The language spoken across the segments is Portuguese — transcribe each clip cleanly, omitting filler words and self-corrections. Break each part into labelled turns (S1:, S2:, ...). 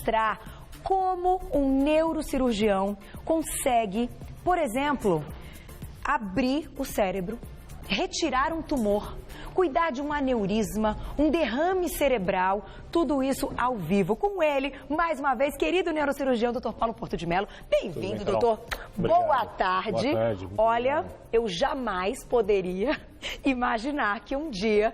S1: mostrar como um neurocirurgião consegue, por exemplo, abrir o cérebro, retirar um tumor, cuidar de um aneurisma, um derrame cerebral, tudo isso ao vivo. Com ele, mais uma vez, querido neurocirurgião, Dr. Paulo Porto de Mello. Bem-vindo, doutor. Boa tarde.
S2: Boa tarde.
S1: Olha, eu jamais poderia imaginar que um dia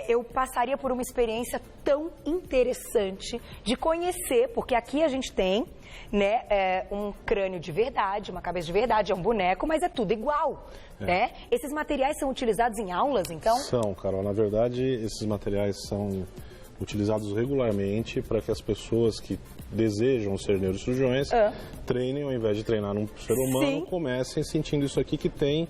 S1: eu passaria por uma experiência tão interessante de conhecer, porque aqui a gente tem, né, um crânio de verdade, uma cabeça de verdade, é um boneco, mas é tudo igual, né? Esses materiais são utilizados em aulas, então?
S2: São, Carol. Na verdade, esses materiais são utilizados regularmente para que as pessoas que desejam ser neurocirurgiões treinem, ao invés de treinar num ser humano, comecem sentindo isso aqui que tem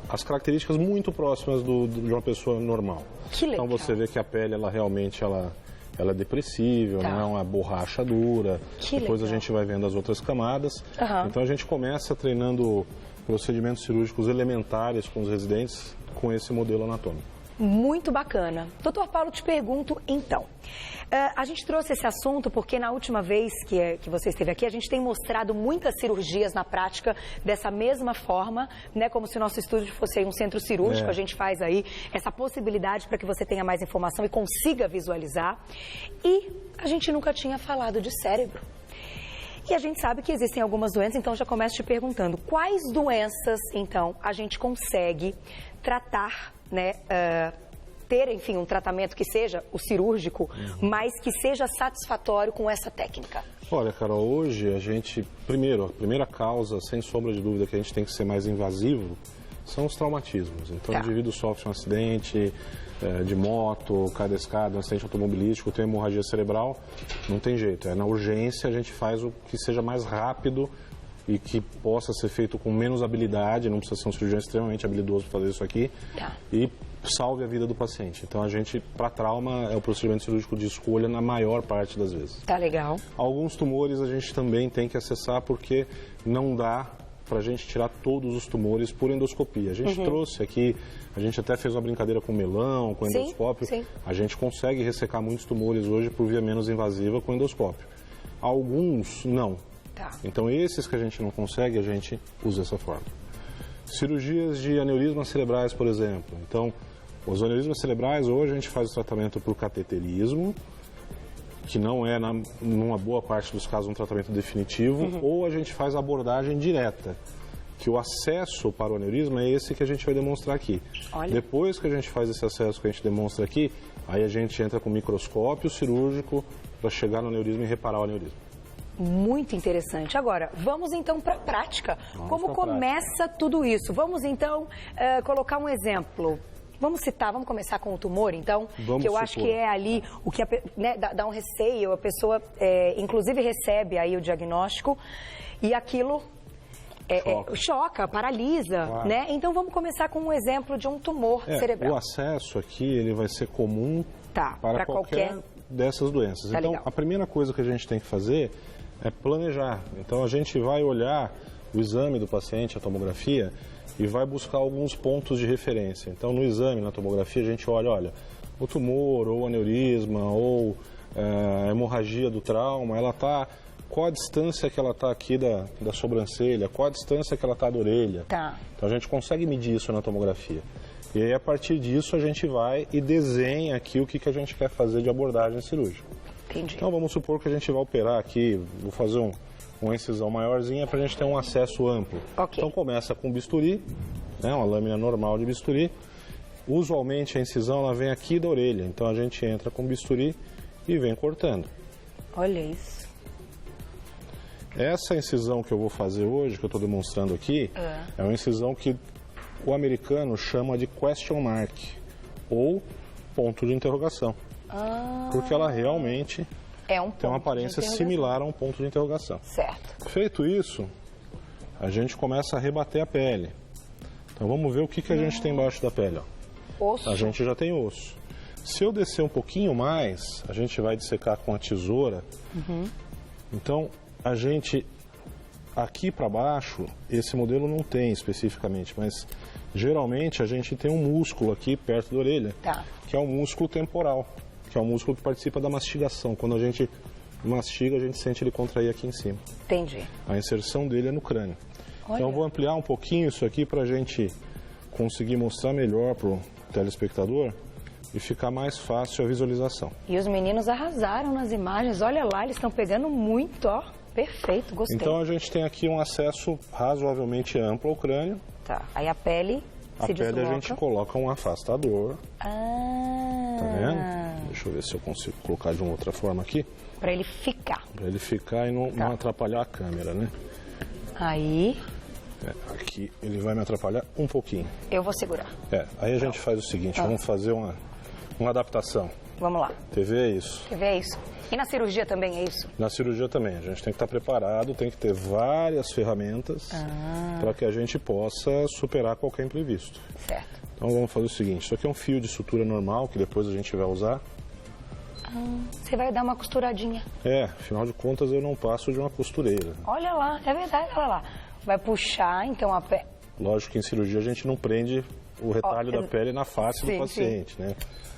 S2: as características muito próximas de uma pessoa normal.
S1: Que legal.
S2: Então você vê que a pele, ela realmente ela é depressível, não é uma borracha dura. Depois a gente vai vendo as outras camadas. Então a gente começa treinando procedimentos cirúrgicos elementares com os residentes com esse modelo anatômico.
S1: Muito bacana. Doutor Paulo, te pergunto então. A gente trouxe esse assunto porque na última vez que você esteve aqui, a gente tem mostrado muitas cirurgias na prática dessa mesma forma, né? Como se o nosso estúdio fosse aí um centro cirúrgico. A gente faz aí essa possibilidade para que você tenha mais informação e consiga visualizar. E a gente nunca tinha falado de cérebro. E a gente sabe que existem algumas doenças, então já começo te perguntando, quais doenças, então, a gente consegue tratar, né, ter, enfim, um tratamento que seja o cirúrgico, mas que seja satisfatório com essa técnica?
S2: Olha, Carol, hoje a primeira causa, sem sombra de dúvida, que a gente tem que ser mais invasivo, são os traumatismos. Então, o indivíduo sofre um acidente de moto, cai da escada, um acidente automobilístico, tem hemorragia cerebral, não tem jeito. Na urgência, a gente faz o que seja mais rápido e que possa ser feito com menos habilidade, não precisa ser um cirurgião extremamente habilidoso para fazer isso aqui, e salve a vida do paciente. Então, a gente, para trauma, é o procedimento cirúrgico de escolha na maior parte das vezes.
S1: Tá legal.
S2: Alguns tumores a gente também tem que acessar porque não dá para a gente tirar todos os tumores por endoscopia. A gente trouxe aqui, a gente até fez uma brincadeira com melão, com endoscópio. A gente consegue ressecar muitos tumores hoje por via menos invasiva com endoscópio. Alguns não. Então esses que a gente não consegue, a gente usa essa forma. Cirurgias de aneurismas cerebrais, por exemplo. Então, os aneurismas cerebrais, hoje a gente faz o tratamento por cateterismo, que não é, numa boa parte dos casos, um tratamento definitivo, ou a gente faz a abordagem direta, que o acesso para o aneurisma é esse que a gente vai demonstrar aqui. Depois que a gente faz esse acesso que a gente demonstra aqui, aí a gente entra com microscópio cirúrgico para chegar no aneurisma e reparar o aneurisma.
S1: Muito interessante. Agora, vamos então para a prática. Como começa tudo isso? Vamos então colocar um exemplo. Vamos começar com o tumor, então, que eu acho que é ali o que dá um receio, a pessoa, inclusive, recebe aí o diagnóstico e aquilo choca, paralisa, né? Então, vamos começar com um exemplo de um tumor cerebral.
S2: O acesso aqui, ele vai ser comum para qualquer dessas doenças. Então, a primeira coisa que a gente tem que fazer é planejar. Então, a gente vai olhar o exame do paciente, a tomografia, e vai buscar alguns pontos de referência. Então, no exame, na tomografia, a gente olha, o tumor, ou o aneurisma, ou a hemorragia do trauma, ela está... Qual a distância que ela está aqui da sobrancelha? Qual a distância que ela está da orelha? Então, a gente consegue medir isso na tomografia. E aí, a partir disso, a gente vai e desenha aqui o que a gente quer fazer de abordagem cirúrgica. Então, vamos supor que a gente vai operar aqui, vou fazer uma incisão maiorzinha para a gente ter um acesso amplo. Então começa com bisturi, né, uma lâmina normal de bisturi. Usualmente a incisão ela vem aqui da orelha, então a gente entra com bisturi e vem cortando.
S1: Olha isso.
S2: Essa incisão que eu vou fazer hoje, que eu estou demonstrando aqui, é uma incisão que o americano chama de question mark, ou ponto de interrogação. Porque ela realmente... tem uma aparência similar a um ponto de interrogação. Feito isso, a gente começa a rebater a pele. Então vamos ver o que a gente tem embaixo da pele.
S1: Osso.
S2: A gente já tem osso. Se eu descer um pouquinho mais, a gente vai dissecar com a tesoura. Então a gente, aqui para baixo, esse modelo não tem especificamente, mas geralmente a gente tem um músculo aqui perto da orelha, que é o músculo temporal, que é o músculo que participa da mastigação. Quando a gente mastiga, a gente sente ele contrair aqui em cima.
S1: Entendi.
S2: A inserção dele é no crânio. Olha. Então eu vou ampliar um pouquinho isso aqui para a gente conseguir mostrar melhor para o telespectador e ficar mais fácil a visualização.
S1: E os meninos arrasaram nas imagens, olha lá, eles estão pegando muito, ó. Perfeito, gostei.
S2: Então a gente tem aqui um acesso razoavelmente amplo ao crânio.
S1: Tá, aí a pele se desloca. A pele
S2: a gente coloca um afastador.
S1: Ah.
S2: Tá vendo? Deixa eu ver se eu consigo colocar de uma outra forma aqui.
S1: Para ele ficar.
S2: Para ele ficar e não atrapalhar a câmera, né?
S1: Aí.
S2: Aqui ele vai me atrapalhar um pouquinho.
S1: Eu vou segurar.
S2: Aí a gente faz o seguinte, vamos fazer uma adaptação.
S1: Vamos lá.
S2: TV é isso.
S1: TV é isso. E na cirurgia também é isso?
S2: Na cirurgia também. A gente tem que estar preparado, tem que ter várias ferramentas para que a gente possa superar qualquer imprevisto.
S1: Certo.
S2: Então vamos fazer o seguinte, isso aqui é um fio de sutura normal que depois a gente vai usar.
S1: Você vai dar uma costuradinha.
S2: Afinal de contas eu não passo de uma costureira.
S1: Olha lá, é verdade, olha lá. Vai puxar então a pele.
S2: Lógico que em cirurgia a gente não prende o retalho da pele na face do paciente, né?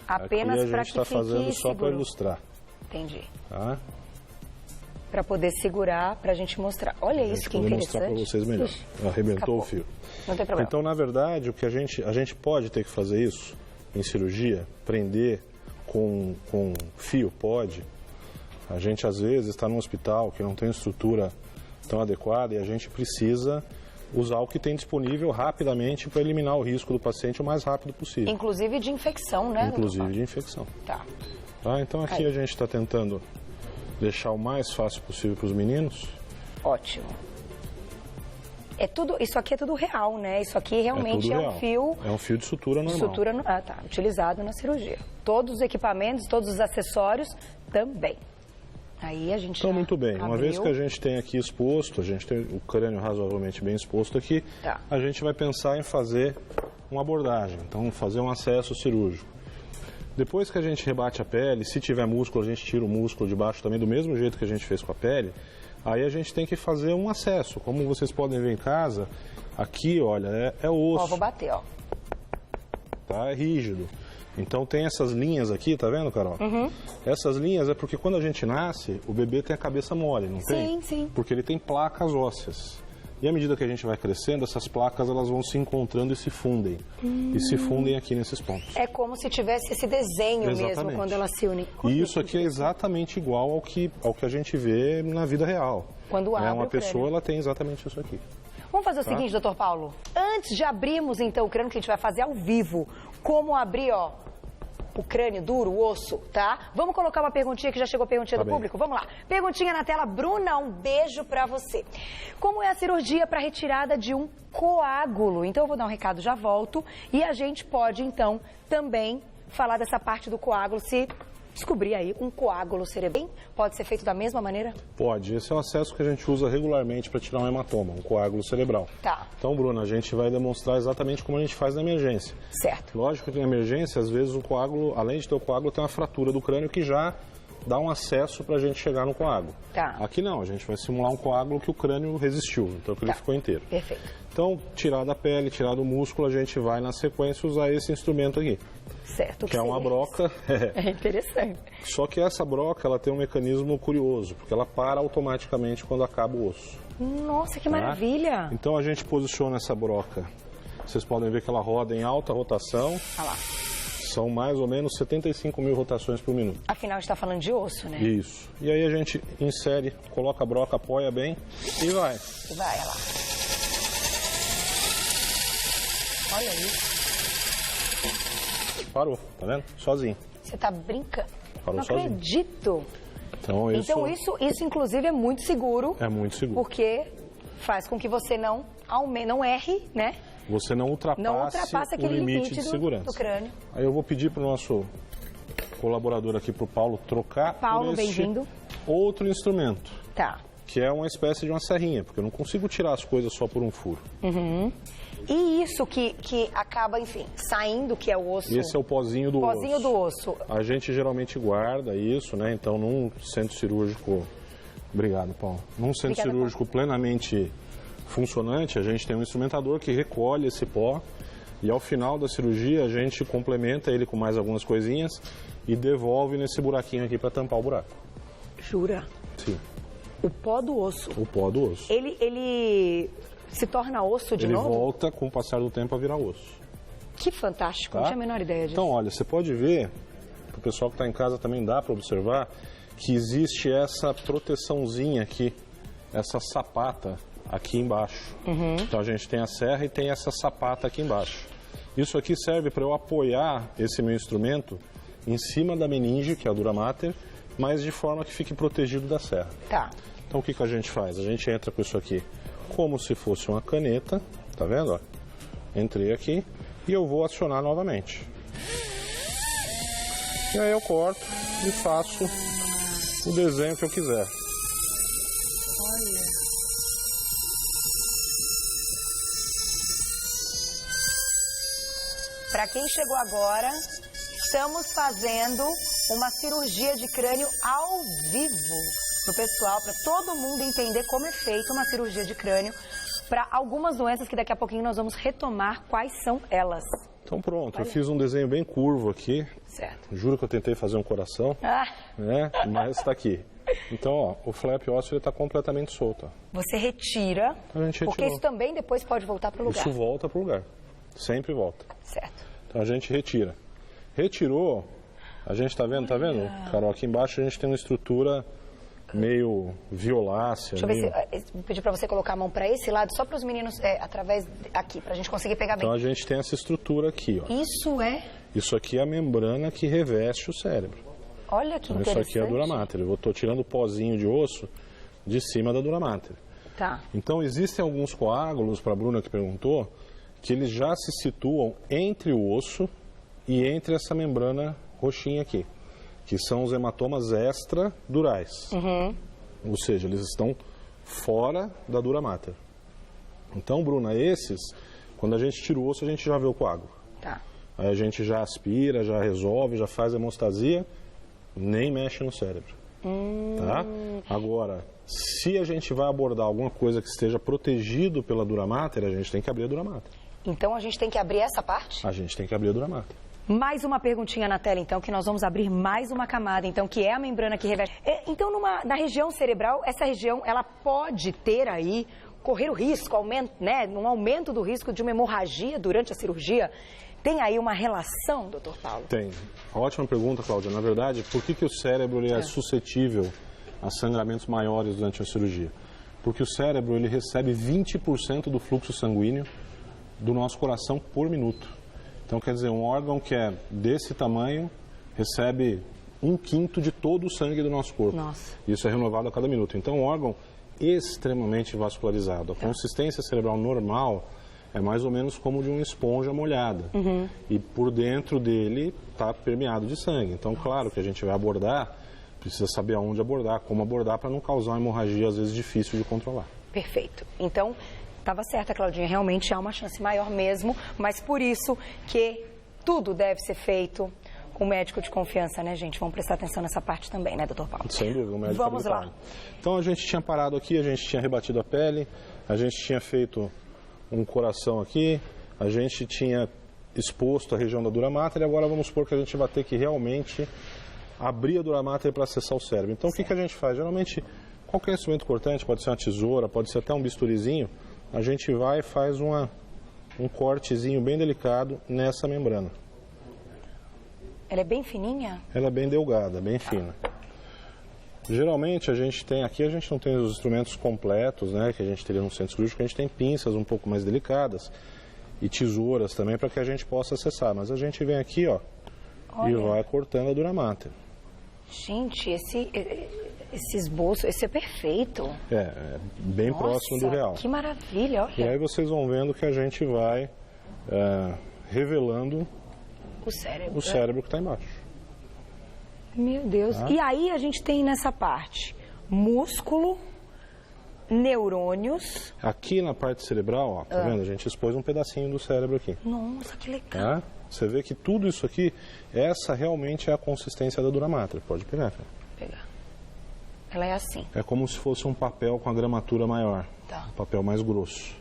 S1: Apenas para que fique seguro.
S2: A gente está fazendo só para ilustrar.
S1: Entendi.
S2: Tá?
S1: Para poder segurar, para a gente mostrar. Olha isso que interessante.
S2: Mostrar para vocês melhor. Arrebentou o fio.
S1: Não tem problema.
S2: Então, na verdade, o que a gente pode ter que fazer isso em cirurgia, prender com fio, pode. A gente, às vezes, está num hospital que não tem estrutura tão adequada e a gente precisa usar o que tem disponível rapidamente para eliminar o risco do paciente o mais rápido possível.
S1: Inclusive de infecção, né?
S2: Inclusive de infecção.
S1: Tá.
S2: Então aqui a gente está tentando deixar o mais fácil possível para os meninos.
S1: Ótimo. Isso aqui é tudo real, né? Isso aqui realmente um fio...
S2: É um fio de sutura normal.
S1: Utilizado na cirurgia. Todos os equipamentos, todos os acessórios também. Aí a gente
S2: Então, muito bem. Uma vez que a gente tem aqui exposto, a gente tem o crânio razoavelmente bem exposto aqui, a gente vai pensar em fazer uma abordagem. Então, fazer um acesso cirúrgico. Depois que a gente rebate a pele, se tiver músculo, a gente tira o músculo de baixo também, do mesmo jeito que a gente fez com a pele. Aí a gente tem que fazer um acesso. Como vocês podem ver em casa, aqui, olha, é osso.
S1: Vou bater, ó.
S2: Tá? É rígido. Então tem essas linhas aqui, tá vendo, Carol? Essas linhas é porque quando a gente nasce, o bebê tem a cabeça mole, não tem?
S1: Sim.
S2: Porque ele tem placas ósseas. E à medida que a gente vai crescendo, essas placas elas vão se encontrando e se fundem. E se fundem aqui nesses pontos.
S1: É como se tivesse esse desenho mesmo quando elas se unem.
S2: E isso aqui é exatamente igual ao que a gente vê na vida real.
S1: Quando abre
S2: uma pessoa, ela tem exatamente isso aqui.
S1: Vamos fazer o seguinte, doutor Paulo. Antes de abrirmos, então, o crânio, que a gente vai fazer ao vivo, como abrir, ó, o crânio duro, o osso, tá? Vamos colocar uma perguntinha, que já chegou a perguntinha do público? Vamos lá. Perguntinha na tela. Bruna, um beijo pra você. Como é a cirurgia para retirada de um coágulo? Então, eu vou dar um recado, já volto. E a gente pode, então, também falar dessa parte do coágulo, se descobrir aí um coágulo cerebral. Pode ser feito da mesma maneira?
S2: Pode. Esse é um acesso que a gente usa regularmente para tirar um hematoma, um coágulo cerebral.
S1: Tá.
S2: Então, Bruna, a gente vai demonstrar exatamente como a gente faz na emergência.
S1: Certo.
S2: Lógico que na emergência, às vezes, o coágulo, além de ter o coágulo, tem uma fratura do crânio que já dá um acesso para a gente chegar no coágulo.
S1: Tá.
S2: Aqui não, a gente vai simular um coágulo que o crânio resistiu, então que ele ficou inteiro.
S1: Perfeito.
S2: Então, tirar da pele, tirar do músculo, a gente vai na sequência usar esse instrumento aqui.
S1: Certo.
S2: Que é uma broca.
S1: É interessante.
S2: Só que essa broca, ela tem um mecanismo curioso, porque ela para automaticamente quando acaba o osso.
S1: Nossa, que maravilha!
S2: Então a gente posiciona essa broca. Vocês podem ver que ela roda em alta rotação.
S1: Olha lá.
S2: São mais ou menos 75 mil rotações por minuto.
S1: Afinal, a gente está falando de osso, né?
S2: Isso. E aí a gente insere, coloca a broca, apoia bem e vai.
S1: E vai, olha lá. Olha isso.
S2: Parou, tá vendo? Sozinho.
S1: Você tá brincando?
S2: Parou
S1: não
S2: sozinho.
S1: Acredito.
S2: Então
S1: isso, inclusive, é muito seguro.
S2: É muito seguro.
S1: Porque faz com que você não erre, né?
S2: Você não ultrapasse
S1: aquele
S2: o limite de segurança.
S1: Do crânio.
S2: Aí eu vou pedir para o nosso colaborador aqui, para o Paulo, trocar
S1: Paulo,
S2: por este outro instrumento.
S1: Tá.
S2: Que é uma espécie de uma serrinha, porque eu não consigo tirar as coisas só por um furo.
S1: E isso que acaba, enfim, saindo, que é o osso.
S2: Esse é o pozinho do osso.
S1: Pozinho do osso.
S2: A gente geralmente guarda isso, né? Então, num centro cirúrgico... Obrigado, Paulo. Num centro cirúrgico plenamente funcionante, a gente tem um instrumentador que recolhe esse pó e ao final da cirurgia a gente complementa ele com mais algumas coisinhas e devolve nesse buraquinho aqui para tampar o buraco.
S1: Jura?
S2: Sim.
S1: O pó do osso?
S2: O pó do osso.
S1: Ele se torna osso de novo?
S2: Ele volta, com o passar do tempo, a virar osso.
S1: Que fantástico, não tinha a menor ideia disso.
S2: Então, olha, você pode ver, para o pessoal que está em casa também dá para observar, que existe essa proteçãozinha aqui, essa sapata aqui embaixo. Então a gente tem a serra e tem essa sapata aqui embaixo. Isso aqui serve para eu apoiar esse meu instrumento em cima da meninge, que é a Duramater, mas de forma que fique protegido da serra.
S1: Tá.
S2: Então o que a gente faz? A gente entra com isso aqui como se fosse uma caneta, tá vendo? Ó? Entrei aqui e eu vou acionar novamente. E aí eu corto e faço o desenho que eu quiser.
S1: Olha. Para quem chegou agora, estamos fazendo uma cirurgia de crânio ao vivo pro pessoal, para todo mundo entender como é feita uma cirurgia de crânio para algumas doenças que daqui a pouquinho nós vamos retomar quais são elas.
S2: Então pronto, eu fiz um desenho bem curvo aqui.
S1: Certo.
S2: Juro que eu tentei fazer um coração, né? Mas está aqui. Então, ó, o flap ósseo está completamente solto. Ó.
S1: Você retira, porque isso também depois pode voltar para o lugar.
S2: Isso volta para o lugar, sempre volta.
S1: Certo.
S2: Então a gente retira. Retirou, a gente está vendo, Carol, aqui embaixo a gente tem uma estrutura meio violácea.
S1: Deixa eu ver se pedir para você colocar a mão para esse lado, só para os meninos, através aqui, para a gente conseguir pegar bem.
S2: Então a gente tem essa estrutura aqui, ó. Isso aqui é a membrana que reveste o cérebro.
S1: Olha que
S2: então,
S1: interessante.
S2: Isso aqui é a Duramater. Eu estou tirando o pozinho de osso de cima da Duramater.
S1: Tá.
S2: Então existem alguns coágulos, para a Bruna que perguntou, que eles já se situam entre o osso e entre essa membrana roxinha aqui, que são os hematomas extradurais. Ou seja, eles estão fora da Duramater. Então, Bruna, esses, quando a gente tira o osso, a gente já vê o coágulo.
S1: Tá.
S2: Aí a gente já aspira, já resolve, já faz a hemostasia, nem mexe no cérebro. Tá? Agora, se a gente vai abordar alguma coisa que esteja protegido pela Duramater, a gente tem que abrir a Duramater.
S1: Então a gente tem que abrir essa parte?
S2: A gente tem que abrir a Duramater.
S1: Mais uma perguntinha na tela, então, que nós vamos abrir mais uma camada, então, que é a membrana que reveste. Então, na região cerebral, essa região, ela pode ter aí, correr o risco, um aumento do risco de uma hemorragia durante a cirurgia? Tem aí uma relação, doutor Paulo? Tem.
S2: Ótima pergunta, Cláudia. Na verdade, por que o cérebro ele é suscetível a sangramentos maiores durante a cirurgia? Porque o cérebro ele recebe 20% do fluxo sanguíneo do nosso coração por minuto. Então, quer dizer, um órgão que é desse tamanho recebe 1/5 de todo o sangue do nosso corpo.
S1: Nossa.
S2: Isso é renovado a cada minuto. Então, um órgão extremamente vascularizado. A consistência cerebral normal é mais ou menos como de uma esponja molhada. E por dentro dele está permeado de sangue. Então, claro que a gente vai abordar, precisa saber aonde abordar, como abordar, para não causar uma hemorragia, às vezes, difícil de controlar.
S1: Perfeito. Então, estava certa, Claudinha, realmente há uma chance maior mesmo, mas por isso que tudo deve ser feito com o médico de confiança, né, gente? Vamos prestar atenção nessa parte também, né, doutor Paulo?
S2: Sem dúvida, o médico
S1: Vamos lá.
S2: Então, a gente tinha parado aqui, a gente tinha rebatido a pele, a gente tinha feito um coração aqui, a gente tinha exposto a região da Duramater e agora vamos supor que a gente vai ter que realmente abrir a Duramater para acessar o cérebro. Então, o que a gente faz? Geralmente, qualquer instrumento cortante, pode ser uma tesoura, pode ser até um bisturizinho, a gente vai e faz um cortezinho bem delicado nessa membrana.
S1: Ela é bem fininha?
S2: Ela é bem delgada, bem fina. Geralmente a gente não tem os instrumentos completos, né, que a gente teria no centro cirúrgico, a gente tem pinças um pouco mais delicadas e tesouras também para que a gente possa acessar. Mas a gente vem aqui, ó, e vai cortando a Duramater.
S1: Gente, esse esboço, esse é perfeito.
S2: É bem próximo do real.
S1: Que maravilha, olha.
S2: E aí vocês vão vendo que a gente vai revelando o cérebro que está embaixo.
S1: Meu Deus. E aí a gente tem nessa parte músculo, neurônios.
S2: Aqui na parte cerebral, ó, tá vendo? A gente expôs um pedacinho do cérebro aqui.
S1: Nossa, que legal.
S2: Você vê que tudo isso aqui, essa realmente é a consistência da Duramater. Pode pegar, cara.
S1: Pegar. Ela é assim.
S2: É como se fosse um papel com a gramatura maior.
S1: Tá.
S2: Um papel mais grosso.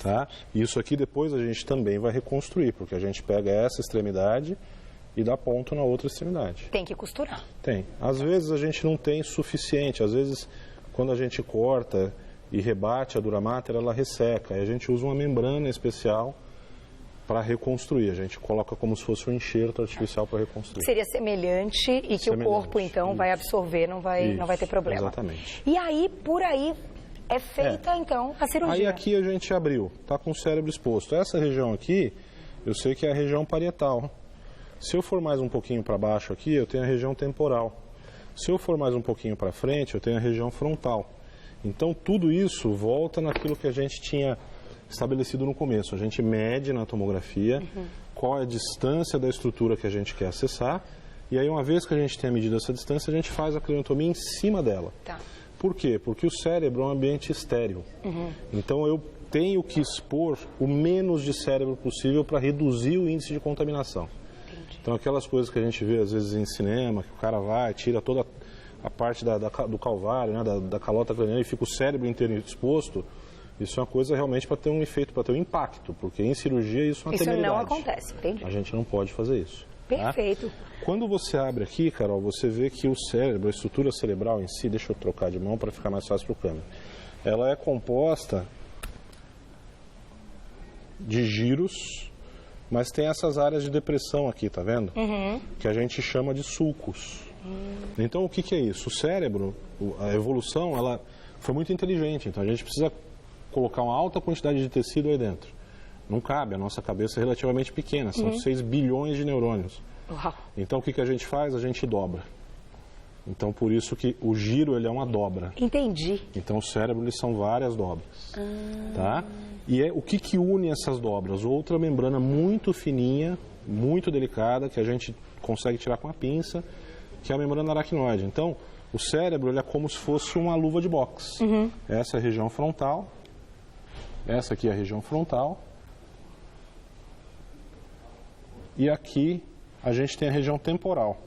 S2: Tá? Isso aqui depois a gente também vai reconstruir, porque a gente pega essa extremidade e dar ponto na outra extremidade.
S1: Tem que costurar.
S2: Tem. Às vezes a gente não tem suficiente, às vezes quando a gente corta e rebate a dura mater, ela resseca. Aí a gente usa uma membrana especial para reconstruir. A gente coloca como se fosse um enxerto artificial para reconstruir.
S1: Seria semelhante e que o corpo, então, vai absorver, não vai ter problema.
S2: Exatamente.
S1: E aí, por aí, é feita, então, a cirurgia.
S2: Aí aqui a gente abriu, tá com o cérebro exposto. Essa região aqui, eu sei que é a região parietal. Se eu for mais um pouquinho para baixo aqui, eu tenho a região temporal. Se eu for mais um pouquinho para frente, eu tenho a região frontal. Então, tudo isso volta naquilo que a gente tinha estabelecido no começo. A gente mede na tomografia qual é a distância da estrutura que a gente quer acessar. E aí, uma vez que a gente tenha medido essa distância, a gente faz a craniotomia em cima dela.
S1: Tá.
S2: Por quê? Porque o cérebro é um ambiente estéril. Então, eu tenho que expor o menos de cérebro possível para reduzir o índice de contaminação. Entendi. Então, aquelas coisas que a gente vê, às vezes, em cinema, que o cara vai, tira toda a parte do calvário, né, da calota craniana, e fica o cérebro inteiro exposto. Isso é uma coisa realmente para ter um efeito, para ter um impacto, porque em cirurgia isso é uma temeridade.
S1: Isso não acontece, entendi.
S2: A gente não pode fazer isso.
S1: Perfeito.
S2: Tá? Quando você abre aqui, Carol, você vê que o cérebro, a estrutura cerebral em si, deixa eu trocar de mão para ficar mais fácil para o câmera, ela é composta de giros, mas tem essas áreas de depressão aqui, tá vendo? Que a gente chama de sulcos. Então, o que é isso? O cérebro, a evolução, ela foi muito inteligente, então a gente precisa colocar uma alta quantidade de tecido aí dentro. Não cabe, a nossa cabeça é relativamente pequena, são 6 bilhões de neurônios.
S1: Uau.
S2: Então, o que a gente faz? A gente dobra. Então, por isso que o giro, ele é uma dobra.
S1: Entendi.
S2: Então, o cérebro, eles são várias dobras. Tá? E o que une essas dobras? Outra membrana muito fininha, muito delicada, que a gente consegue tirar com a pinça, que é a membrana aracnoide. Então, o cérebro, ele é como se fosse uma luva de boxe. Essa é a região frontal. Essa aqui é a região frontal. E aqui a gente tem a região temporal.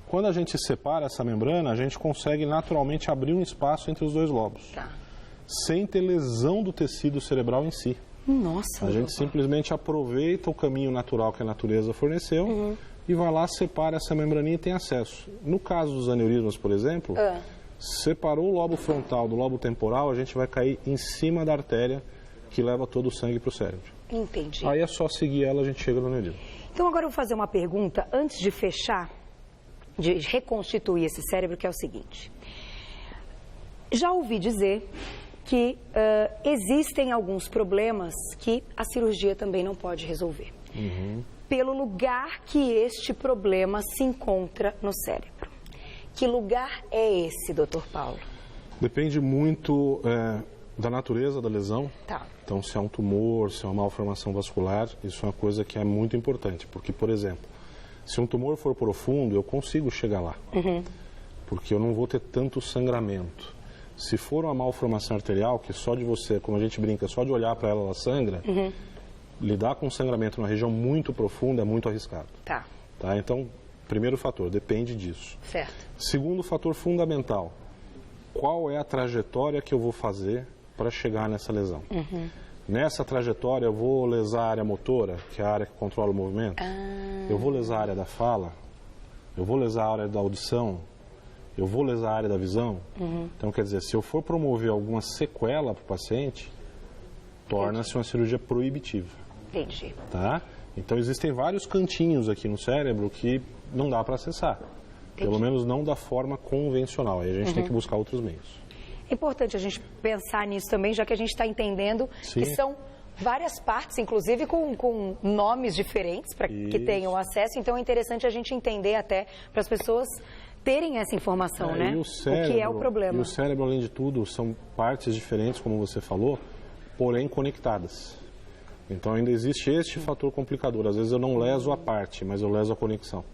S2: Quando a gente separa essa membrana, a gente consegue naturalmente abrir um espaço entre os dois lobos.
S1: Tá.
S2: Sem ter lesão do tecido cerebral em si.
S1: Nossa.
S2: A gente simplesmente aproveita o caminho natural que a natureza forneceu e vai lá, separa essa membraninha e tem acesso. No caso dos aneurismas, por exemplo, separou o lobo frontal do lobo temporal, a gente vai cair em cima da artéria que leva todo o sangue para o cérebro.
S1: Entendi.
S2: Aí é só seguir ela, a gente chega no aneurisma.
S1: Então agora eu vou fazer uma pergunta antes de fechar, de reconstituir esse cérebro, que é o seguinte. Já ouvi dizer que existem alguns problemas que a cirurgia também não pode resolver. Pelo lugar que este problema se encontra no cérebro. Que lugar é esse, doutor Paulo?
S2: Depende muito da natureza da lesão.
S1: Tá.
S2: Então, se é um tumor, se é uma malformação vascular, isso é uma coisa que é muito importante. Porque, por exemplo, se um tumor for profundo, eu consigo chegar lá. Porque eu não vou ter tanto sangramento. Se for uma malformação arterial, que só de você, como a gente brinca, só de olhar para ela sangra, lidar com sangramento numa região muito profunda é muito arriscado.
S1: Tá.
S2: Então, primeiro fator, depende disso.
S1: Certo.
S2: Segundo fator fundamental, qual é a trajetória que eu vou fazer para chegar nessa lesão? Nessa trajetória eu vou lesar a área motora, que é a área que controla o movimento. Eu vou lesar a área da fala, eu vou lesar a área da audição, eu vou lesar a área da visão. Então, quer dizer, se eu for promover alguma sequela para o paciente, torna-se uma cirurgia proibitiva.
S1: Entendi.
S2: Tá? Então, existem vários cantinhos aqui no cérebro que não dá para acessar. Pelo menos não da forma convencional. Aí a gente tem que buscar outros meios.
S1: É importante a gente pensar nisso também, já que a gente está entendendo que são várias partes, inclusive com nomes diferentes para que tenham acesso. Então, é interessante a gente entender até para as pessoas terem essa informação, né?
S2: O cérebro,
S1: o que é o problema.
S2: E o cérebro, além de tudo, são partes diferentes, como você falou, porém conectadas. Então, ainda existe este fator complicador. Às vezes eu não leso a parte, mas eu leso a conexão.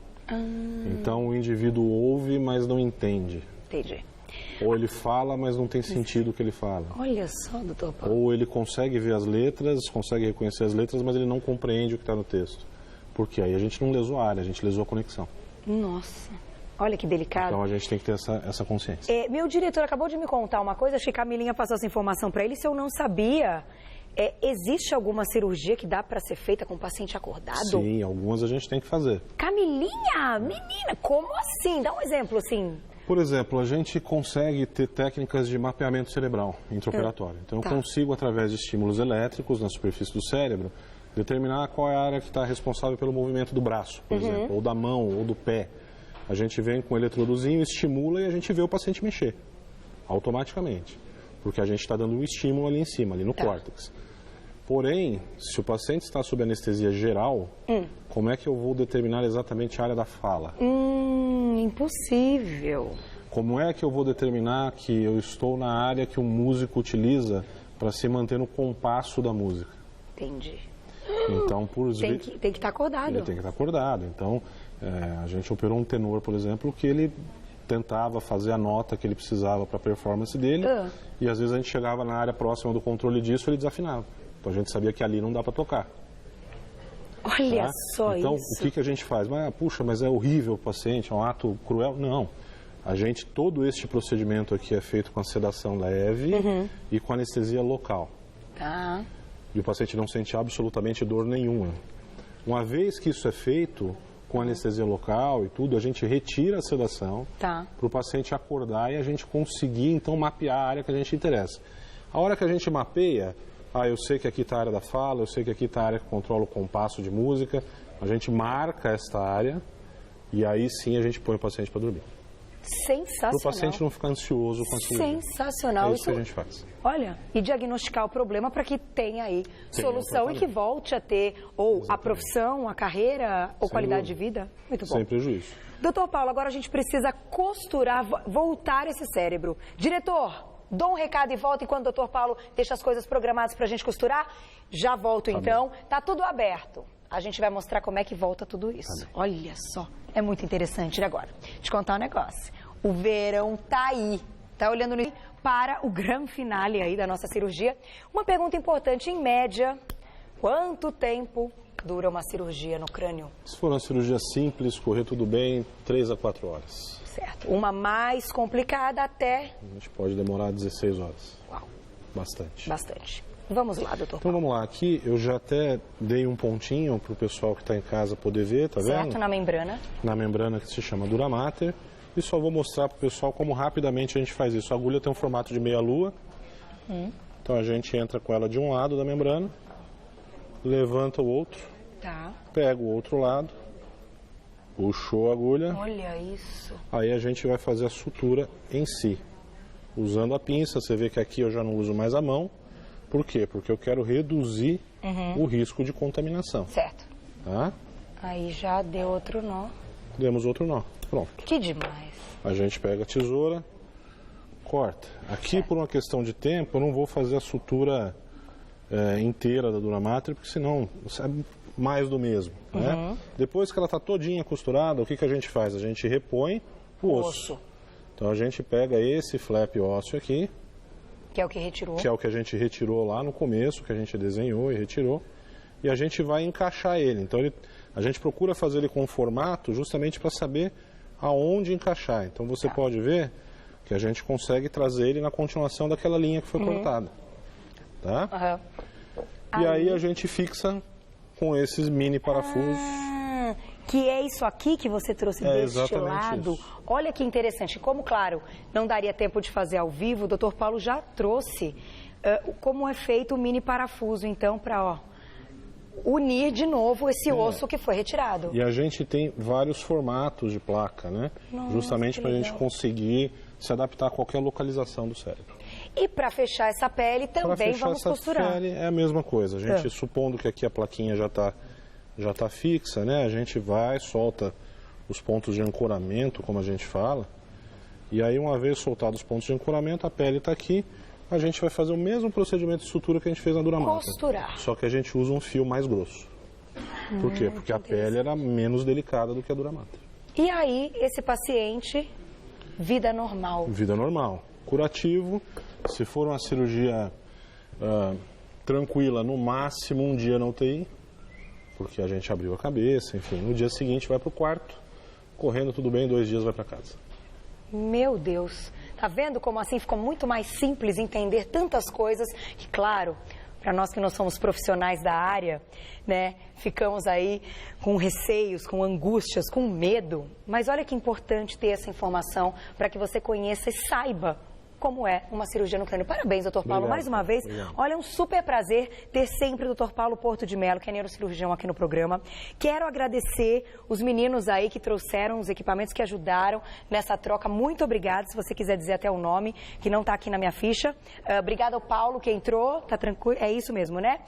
S2: Então, o indivíduo ouve, mas não entende.
S1: Entendi.
S2: Ou ele fala, mas não tem sentido o que ele fala.
S1: Olha só, doutor Paulo.
S2: Ou ele consegue ver as letras, consegue reconhecer as letras, mas ele não compreende o que está no texto. Por quê? Aí a gente não lesou a área, a gente lesou a conexão.
S1: Nossa, olha que delicado.
S2: Então a gente tem que ter essa consciência.
S1: Meu diretor acabou de me contar uma coisa, acho que a Camilinha passou essa informação para ele, se eu não sabia, existe alguma cirurgia que dá para ser feita com o paciente acordado?
S2: Sim, algumas a gente tem que fazer.
S1: Camilinha, menina, como assim? Dá um exemplo, assim.
S2: Por exemplo, a gente consegue ter técnicas de mapeamento cerebral intraoperatório. Então, eu consigo, através de estímulos elétricos na superfície do cérebro, determinar qual é a área que está responsável pelo movimento do braço, por exemplo, ou da mão, ou do pé. A gente vem com o eletrodozinho, estimula e a gente vê o paciente mexer, automaticamente. Porque a gente está dando um estímulo ali em cima, ali no córtex. Porém, se o paciente está sob anestesia geral, como é que eu vou determinar exatamente a área da fala?
S1: Impossível.
S2: Como é que eu vou determinar que eu estou na área que o músico utiliza para se manter no compasso da música?
S1: Entendi.
S2: Então,
S1: tem que estar acordado.
S2: Ele tem que estar acordado. Então, a gente operou um tenor, por exemplo, que ele tentava fazer a nota que ele precisava para a performance dele, e às vezes a gente chegava na área próxima do controle disso e ele desafinava. Então a gente sabia que ali não dá para tocar.
S1: Olha só
S2: então,
S1: isso.
S2: Então, o que a gente faz? Puxa, mas é horrível o paciente, é um ato cruel? Não. Todo este procedimento aqui é feito com a sedação leve e com anestesia local.
S1: Tá.
S2: E o paciente não sente absolutamente dor nenhuma. Uma vez que isso é feito com anestesia local e tudo, a gente retira a sedação para o paciente acordar e a gente conseguir, então, mapear a área que a gente interessa. A hora que a gente mapeia, eu sei que aqui está a área da fala, eu sei que aqui está a área que controla o compasso de música, a gente marca esta área e aí sim a gente põe o paciente para dormir.
S1: Sensacional.
S2: Para o paciente não ficar ansioso com a cirurgia.
S1: Sensacional.
S2: É isso que a gente faz.
S1: Olha, e diagnosticar o problema para que tenha aí solução e que volte a ter ou a profissão, a carreira ou qualidade de vida. Muito bom.
S2: Sem prejuízo.
S1: Doutor Paulo, agora a gente precisa costurar, voltar esse cérebro. Diretor, dou um recado e volta enquanto o doutor Paulo deixa as coisas programadas para a gente costurar. Já volto então. Tá tudo aberto. A gente vai mostrar como é que volta tudo isso. Olha só, é muito interessante. E agora, te contar um negócio. O verão tá aí. Tá olhando para o grande finale aí da nossa cirurgia. Uma pergunta importante, em média, quanto tempo dura uma cirurgia no crânio?
S2: Se for uma cirurgia simples, correr tudo bem, 3 a 4 horas.
S1: Certo. Uma mais complicada até...
S2: A gente pode demorar 16 horas.
S1: Uau.
S2: Bastante.
S1: Bastante. Vamos lá, doutor.
S2: Então vamos lá. Aqui eu já até dei um pontinho para o pessoal que está em casa poder ver, tá vendo?
S1: Certo, na membrana.
S2: Na membrana que se chama dura mater. E só vou mostrar para o pessoal como rapidamente a gente faz isso. A agulha tem um formato de meia-lua. Então a gente entra com ela de um lado da membrana, levanta o outro, pega o outro lado, puxou a agulha.
S1: Olha isso.
S2: Aí a gente vai fazer a sutura em si. Usando a pinça, você vê que aqui eu já não uso mais a mão. Por quê? Porque eu quero reduzir o risco de contaminação.
S1: Certo.
S2: Tá?
S1: Aí já deu outro nó.
S2: Demos outro nó. Pronto.
S1: Que demais.
S2: A gente pega a tesoura, corta. Aqui, por uma questão de tempo, eu não vou fazer a sutura inteira da dura mater, porque senão é mais do mesmo. Né? Depois que ela está todinha costurada, o que a gente faz? A gente repõe o osso. Então a gente pega esse flap ósseo aqui,
S1: que é o que retirou.
S2: Que é o que a gente retirou lá no começo, que a gente desenhou e retirou. E a gente vai encaixar ele. Então a gente procura fazer ele com um formato justamente para saber aonde encaixar. Então você pode ver que a gente consegue trazer ele na continuação daquela linha que foi cortada. Tá? E aí a gente fixa com esses mini parafusos.
S1: Que é isso aqui que você trouxe deste lado.
S2: Isso.
S1: Olha que interessante. Como, claro, não daria tempo de fazer ao vivo, o doutor Paulo já trouxe como é feito o mini parafuso, então, para unir de novo esse osso que foi retirado.
S2: E a gente tem vários formatos de placa, né?
S1: Nossa,
S2: justamente para a gente conseguir se adaptar a qualquer localização do cérebro.
S1: E para fechar essa pele também vamos costurar. Para fechar essa pele
S2: é a mesma coisa. A gente, supondo que aqui a plaquinha já está fixa, né? A gente vai, solta os pontos de ancoramento, como a gente fala. E aí, uma vez soltados os pontos de ancoramento, a pele está aqui. A gente vai fazer o mesmo procedimento de sutura que a gente fez na dura mater.
S1: Costurar.
S2: Só que a gente usa um fio mais grosso. Por quê? Porque a pele era menos delicada do que a dura mater.
S1: E aí, esse paciente, vida normal.
S2: Vida normal. Curativo. Se for uma cirurgia tranquila, no máximo um dia na UTI, porque a gente abriu a cabeça, enfim. No dia seguinte vai para o quarto, correndo tudo bem, 2 dias vai para casa.
S1: Meu Deus. Tá vendo como assim ficou muito mais simples entender tantas coisas? E claro, para nós que não somos profissionais da área, né, ficamos aí com receios, com angústias, com medo. Mas olha que importante ter essa informação para que você conheça e saiba como é uma cirurgia no crânio. Parabéns, doutor Paulo,
S2: obrigado,
S1: mais uma vez.
S2: Obrigado.
S1: Olha, é um super prazer ter sempre o doutor Paulo Porto de Melo, que é neurocirurgião aqui no programa. Quero agradecer os meninos aí que trouxeram os equipamentos, que ajudaram nessa troca. Muito obrigada, se você quiser dizer até o nome, que não está aqui na minha ficha. Obrigada ao Paulo que entrou, tá tranquilo? É isso mesmo, né?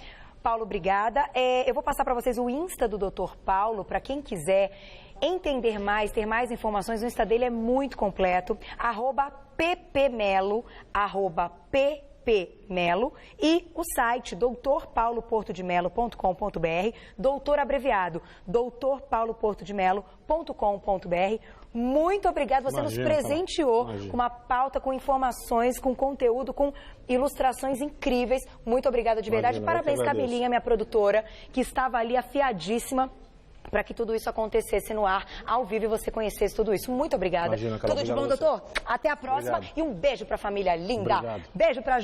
S1: Paulo, obrigada. Eu vou passar para vocês o Insta do doutor Paulo, para quem quiser entender mais, ter mais informações. O Insta dele é muito completo, @ppmelo, @ppmelo, e o site doutorpauloportodemelo.com.br, doutor abreviado, doutorpauloportodemelo.com.br. Muito obrigado, você nos presenteou com uma pauta, com informações, com conteúdo, com ilustrações incríveis. Muito obrigada de verdade. Parabéns, Camilinha, minha produtora, que estava ali afiadíssima para que tudo isso acontecesse no ar, ao vivo, e você conhecesse tudo isso. Muito obrigada.
S2: Imagina, Carol,
S1: tudo de bom, doutor? Até a próxima. Obrigado. E um beijo para a família linda.
S2: Obrigado.
S1: Beijo para a